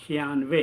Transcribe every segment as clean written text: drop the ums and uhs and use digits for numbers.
96।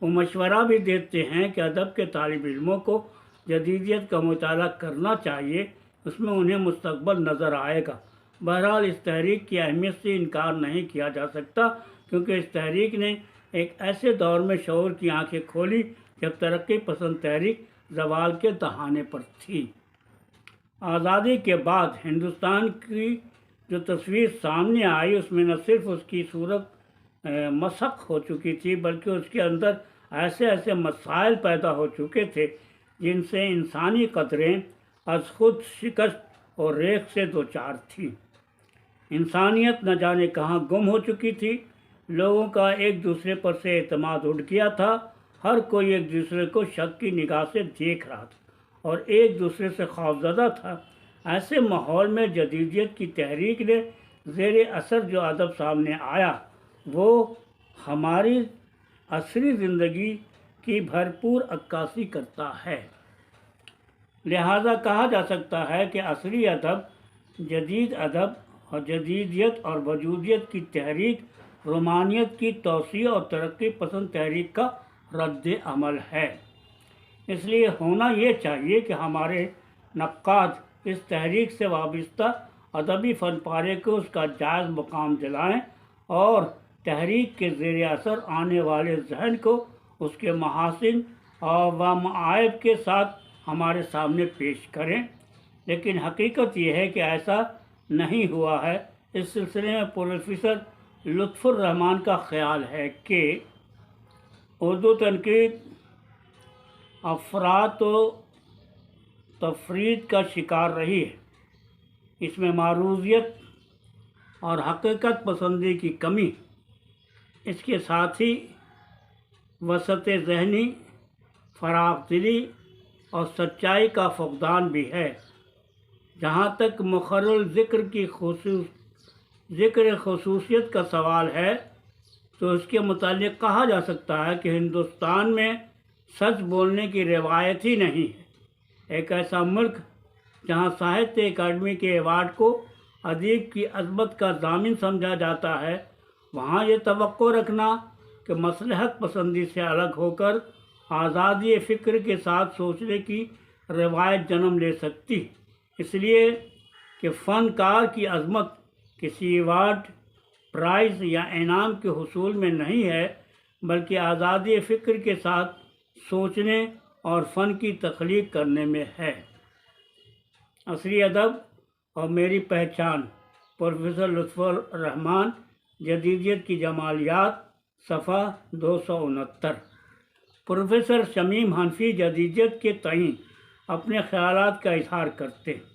وہ مشورہ بھی دیتے ہیں کہ ادب کے طالب علموں کو جدیدیت کا مطالعہ کرنا چاہیے، اس میں انہیں مستقبل نظر آئے گا۔ بہرحال اس تحریک کی اہمیت سے انکار نہیں کیا جا سکتا، کیونکہ اس تحریک نے ایک ایسے دور میں شعور کی آنکھیں کھولی جب ترقی پسند تحریک زوال کے دہانے پر تھی۔ آزادی کے بعد ہندوستان کی جو تصویر سامنے آئی، اس میں نہ صرف اس کی صورت مسخ ہو چکی تھی، بلکہ اس کے اندر ایسے مسائل پیدا ہو چکے تھے جن سے انسانی قدریں از خود شکست اور ریخ سے دوچار تھی۔ انسانیت نہ جانے کہاں گم ہو چکی تھی، لوگوں کا ایک دوسرے پر سے اعتماد اٹھ گیا تھا، ہر کوئی ایک دوسرے کو شک کی نگاہ سے دیکھ رہا تھا اور ایک دوسرے سے خوفزدہ تھا۔ ایسے ماحول میں جدیدیت کی تحریک نے زیر اثر جو ادب سامنے آیا وہ ہماری عصری زندگی کی بھرپور عکاسی کرتا ہے۔ لہذا کہا جا سکتا ہے کہ عصری ادب جدید ادب اور جدیدیت اور وجودیت کی تحریک رومانیت کی توسیع اور ترقی پسند تحریک کا رد عمل ہے۔ اس لیے ہونا یہ چاہیے کہ ہمارے نقاد اس تحریک سے وابستہ ادبی فن پارے کو اس کا جائز مقام دلائیں اور تحریک کے زیر اثر آنے والے ذہن کو اس کے محاسن و معائب کے ساتھ ہمارے سامنے پیش کریں۔ لیکن حقیقت یہ ہے کہ ایسا نہیں ہوا ہے۔ اس سلسلے میں پروفیسر لطف الرحمان کا خیال ہے کہ اردو تنقید افراط و تفرید کا شکار رہی ہے۔ اس میں معروضیت اور حقیقت پسندی کی کمی، اس کے ساتھ ہی وسعت ذہنی، فراغ دلی اور سچائی کا فقدان بھی ہے۔ جہاں تک مخرر ذکر خصوصیت کا سوال ہے تو اس کے متعلق کہا جا سکتا ہے کہ ہندوستان میں سچ بولنے کی روایت ہی نہیں ہے۔ ایک ایسا ملک جہاں ساہتیہ اکیڈمی کے ایوارڈ کو ادیب کی عظمت کا ضامن سمجھا جاتا ہے، وہاں یہ توقع رکھنا کہ مصلحت پسندی سے الگ ہو کر آزادی فکر کے ساتھ سوچنے کی روایت جنم لے سکتی، اس لیے کہ فنکار کی عظمت کسی ایوارڈ، پرائز یا انعام کے حصول میں نہیں ہے، بلکہ آزادی فکر کے ساتھ سوچنے اور فن کی تخلیق کرنے میں ہے۔ عصری ادب اور میری پہچان، پروفیسر لطف الرحمان، جدیدیت کی جمالیات، صفحہ 269۔ پروفیسر شمیم حنفی جدیدیت کے تئیں اپنے خیالات کا اظہار کرتے ہیں۔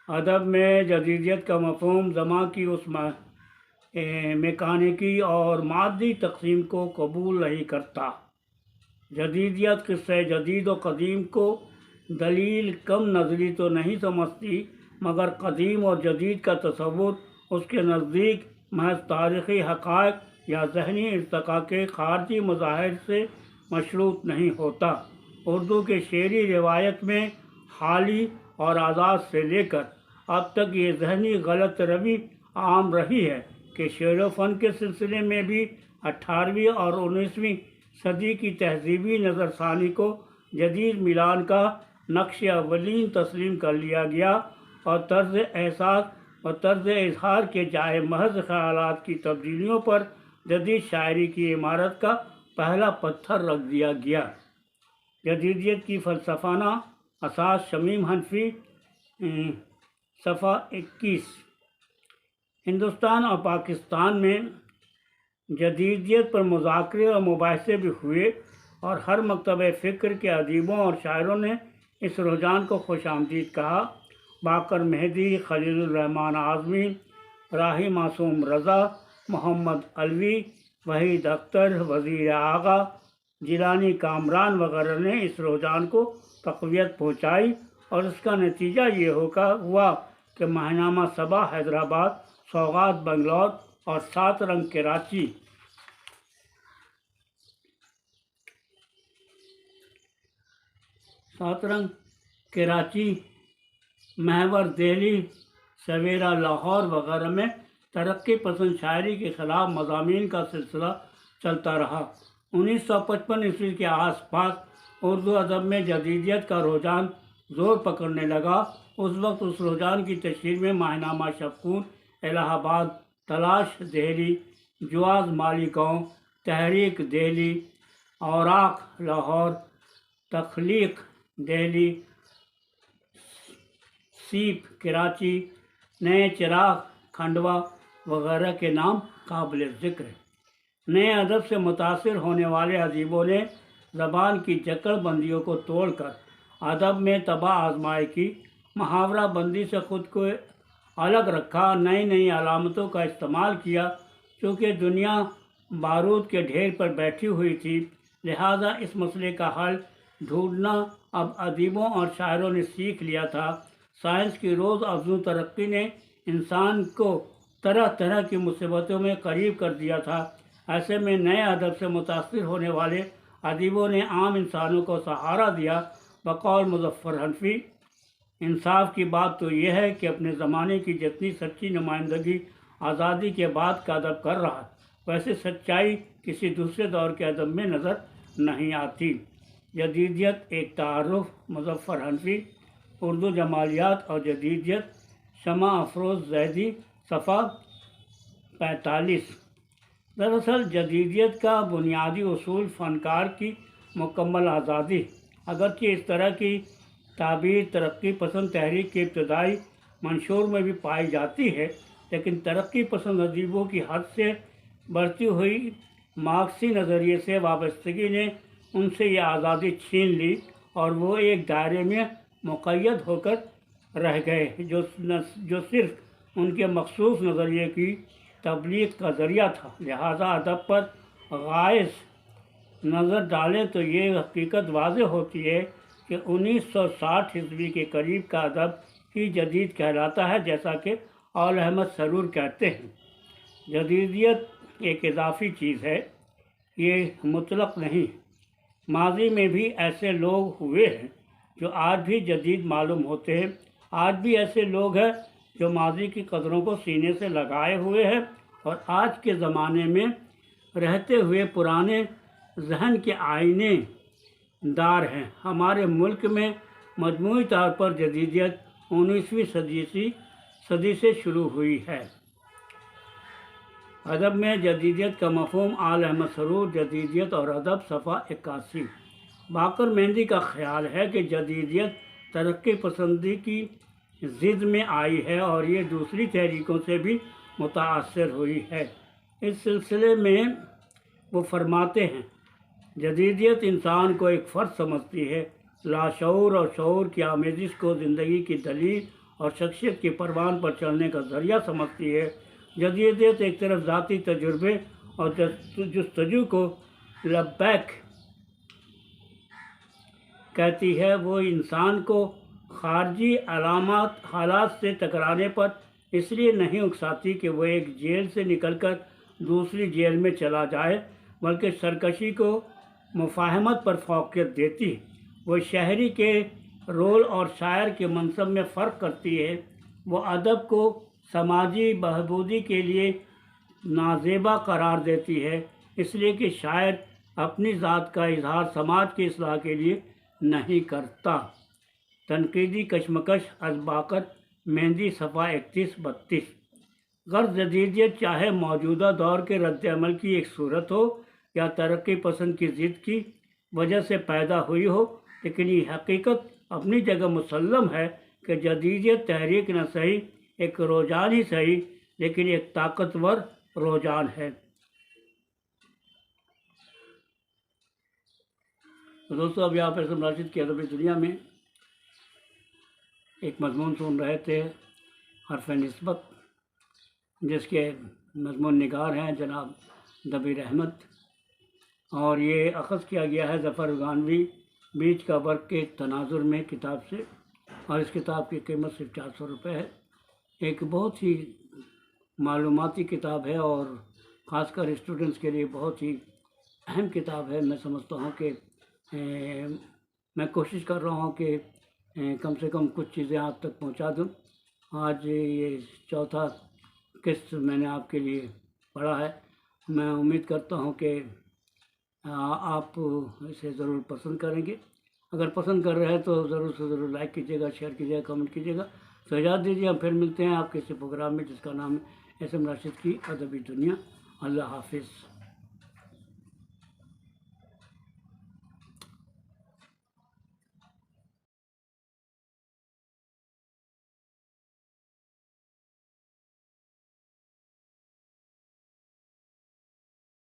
ادب میں جدیدیت کا مفہوم زمان کی اس میکانیکی اور مادی تقسیم کو قبول نہیں کرتا۔ جدیدیت قصہ جدید و قدیم کو دلیل کم نظری تو نہیں سمجھتی، مگر قدیم اور جدید کا تصور اس کے نزدیک محض تاریخی حقائق یا ذہنی ارتقاء کے خارجی مظاہر سے مشروط نہیں ہوتا۔ اردو کے شعری روایت میں حالی اور آزاد سے لے کر اب تک یہ ذہنی غلط روی عام رہی ہے کہ شعر و فن کے سلسلے میں بھی 18ویں اور 19ویں صدی کی تہذیبی نظر ثانی کو جدید میلان کا نقش اولین تسلیم کر لیا گیا اور طرز احساس اور طرز اظہار کے جائے محض خیالات کی تبدیلیوں پر جدید شاعری کی عمارت کا پہلا پتھر رکھ دیا گیا۔ جدیدیت کی فلسفانہ اساس، شمیم حنفی، صفحہ 21۔ ہندوستان اور پاکستان میں جدیدیت پر مذاکرے اور مباحثے بھی ہوئے اور ہر مکتبہ فکر کے ادیبوں اور شاعروں نے اس رجحان کو خوش آمدید کہا۔ باقر مہدی، خلیل الرحمن اعظمی، راہی معصوم رضا، محمد علوی، وحید اختر، وزیر آغا، جیلانی کامران وغیرہ نے اس رجحان کو تقویت پہنچائی اور اس کا نتیجہ یہ ہوا کہ ماہنامہ صبا حیدرآباد، سوغات بنگلور اور سات رنگ کراچی، محور دہلی، سویرا لاہور وغیرہ میں ترقی پسند شاعری کے خلاف مضامین کا سلسلہ چلتا رہا 1955 ء کے آس پاس اردو ادب میں جدیدیت کا رجحان زور پکڑنے لگا۔ اس وقت اس رجحان کی تشہیر میں ماہنامہ شبخون الہ آباد، تلاش دہلی، جواز مالیگاؤں، تحریک دہلی، اوراق لاہور، تخلیق دہلی، سیپ کراچی، نئے چراغ کھنڈوا وغیرہ کے نام قابل ذکر ہیں۔ نئے ادب سے متاثر ہونے والے ادیبوں نے زبان کی جکڑ بندیوں کو توڑ کر ادب میں طبع آزمائی کی، محاورہ بندی سے خود کو الگ رکھا، نئی علامتوں کا استعمال کیا۔ چونکہ دنیا بارود کے ڈھیر پر بیٹھی ہوئی تھی، لہٰذا اس مسئلے کا حل ڈھونڈنا اب ادیبوں اور شاعروں نے سیکھ لیا تھا۔ سائنس کی روز افزوں ترقی نے انسان کو طرح طرح کی مصیبتوں میں قریب کر دیا تھا۔ ایسے میں نئے ادب سے متاثر ہونے والے ادیبوں نے عام انسانوں کو سہارا دیا۔ بقول مظفر حنفی، انصاف کی بات تو یہ ہے کہ اپنے زمانے کی جتنی سچی نمائندگی آزادی کے بعد کا ادب کر رہا ہے، ویسے سچائی کسی دوسرے دور کے ادب میں نظر نہیں آتی۔ جدیدیت ایک تعارف، مظفر حنفی، اردو جمالیات اور جدیدیت، شمع افروز زیدی، صفحہ 45۔ دراصل جدیدیت کا بنیادی اصول فنکار کی مکمل آزادی۔ اگرچہ اس طرح کی تعبیر ترقی پسند تحریک کے ابتدائی منشور میں بھی پائی جاتی ہے، لیکن ترقی پسند ادیبوں کی حد سے بڑھتی ہوئی مارکسی نظریے سے وابستگی نے ان سے یہ آزادی چھین لی اور وہ ایک دائرے میں مقید ہو کر رہ گئے جو صرف ان کے مخصوص نظریے کی تبلیغ کا ذریعہ تھا۔ لہٰذا ادب پر غائز نظر ڈالیں تو یہ حقیقت واضح ہوتی ہے کہ 1960 ء کے قریب کا ادب ہی جدید کہلاتا ہے، جیسا کہ اول احمد سرور کہتے ہیں۔ جدیدیت ایک اضافی چیز ہے، یہ مطلق نہیں۔ ماضی میں بھی ایسے لوگ ہوئے ہیں جو آج بھی جدید معلوم ہوتے ہیں۔ آج بھی ایسے لوگ ہیں جو ماضی کی قدروں کو سینے سے لگائے ہوئے ہیں اور آج کے زمانے میں رہتے ہوئے پرانے ذہن کے آئینے دار ہیں۔ ہمارے ملک میں مجموعی طور پر جدیدیت 19ویں صدی سے شروع ہوئی ہے۔ ادب میں جدیدیت کا مفہوم، اول احمد سرور، جدیدیت اور ادب، صفحہ 81۔ باقر مہندی کا خیال ہے کہ جدیدیت ترقی پسندی کی ضد میں آئی ہے اور یہ دوسری تحریکوں سے بھی متاثر ہوئی ہے۔ اس سلسلے میں وہ فرماتے ہیں، جدیدیت انسان کو ایک فرد سمجھتی ہے، لاشعور اور شعور کی آمیزش کو زندگی کی دلیل اور شخصیت کی پروان پر چلنے کا ذریعہ سمجھتی ہے۔ جدیدیت ایک طرف ذاتی تجربے اور جستجو کو لبیک کہتی ہے، وہ انسان کو خارجی حالات سے ٹکرانے پر اس لیے نہیں اکساتی کہ وہ ایک جیل سے نکل کر دوسری جیل میں چلا جائے، بلکہ سرکشی کو مفاہمت پر فوقیت دیتی ہے۔ وہ شہری کے رول اور شاعر کے منصب میں فرق کرتی ہے۔ وہ ادب کو سماجی بہبودی کے لیے نازیبا قرار دیتی ہے، اس لیے کہ شاعر اپنی ذات کا اظہار سماج کی اصلاح کے لیے نہیں کرتا۔ تنقیدی کشمکش از باقر مہندی، صفحہ 31-32۔ غرض جدیدیت چاہے موجودہ دور کے رد عمل کی ایک صورت ہو یا ترقی پسند کی ضد کی وجہ سے پیدا ہوئی ہو، لیکن یہ حقیقت اپنی جگہ مسلم ہے کہ جدیدیت تحریک نہ صحیح، ایک رجحان ہی صحیح، لیکن ایک طاقتور رجحان ہے۔ دوستو، ابھی آپ احسن راشد کی ادبی دنیا میں ایک مضمون سن رہے تھے، حرف نسبت، جس کے مضمون نگار ہیں جناب دبیر احمد، اور یہ اخذ کیا گیا ہے ظفر گانوی بیچ کا برق کے تناظر میں کتاب سے، اور اس کتاب کی قیمت صرف 400 روپے ہے۔ ایک بہت ہی معلوماتی کتاب ہے اور خاص کر اسٹوڈنٹس کے لیے بہت ہی اہم کتاب ہے۔ میں سمجھتا ہوں کہ میں کوشش کر رہا ہوں کہ کم سے کم کچھ چیزیں آپ تک پہنچا دوں۔ آج یہ چوتھا قسط میں نے آپ کے لیے پڑھا ہے۔ میں امید کرتا ہوں کہ آپ اسے ضرور پسند کریں گے۔ اگر پسند کر رہے ہیں تو ضرور سے ضرور لائک کیجیے گا، شیئر کیجیے گا، کمنٹ کیجیے گا۔ تو اجازت دیجیے، ہم پھر ملتے ہیں آپ کے اسی پروگرام میں جس کا نام ہے ایس ایم راشد کی ادبی دنیا۔ اللہ حافظ۔